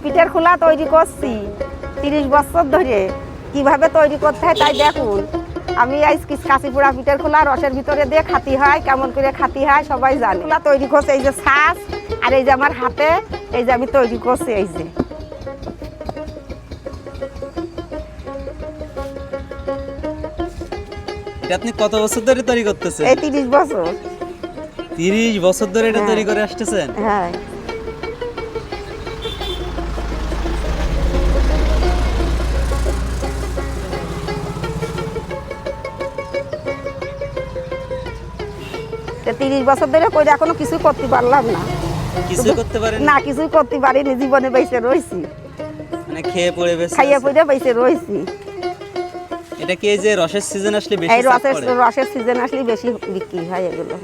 পিঠের খোলা তৈরি করছি 30 বছর ধরে। কিভাবে তৈরি করতে হয় তাই দেখুন। আমি আজ কাশিপুরা পিঠের খোলা রসের ভিতরে দিয়ে খাতি হয়, কেমন করে খাতি হয় সবাই জানে। খোলা তৈরি করছে এই যে ছাঁচ, আর এই যে আমার হাতে এই যে আমি তৈরি করছি এই যে। এটা আপনি কত বছর ধরে তৈরি করতেছেন? এই 30 বছর। 30 বছর ধরে এটা তৈরি করে আসতেছেন? হ্যাঁ। তো 30 বছর ধরে কইরা এখনো কিছু করতে পারলাম না। কিছু করতে পারেন না, কিছুই করতে পারিনি, জীবনে বেঁচে রয়েছি। মানে খেয়ে পড়ে বেঁচে খাইয়ে আছেন। পড়ে বেঁচে রয়েছি। এটা কি এই যে রসের সিজন আসলে বেশি এই চাপ পড়ে? রসের সিজন আসলে বেশি বিক্রি হয় এগুলো।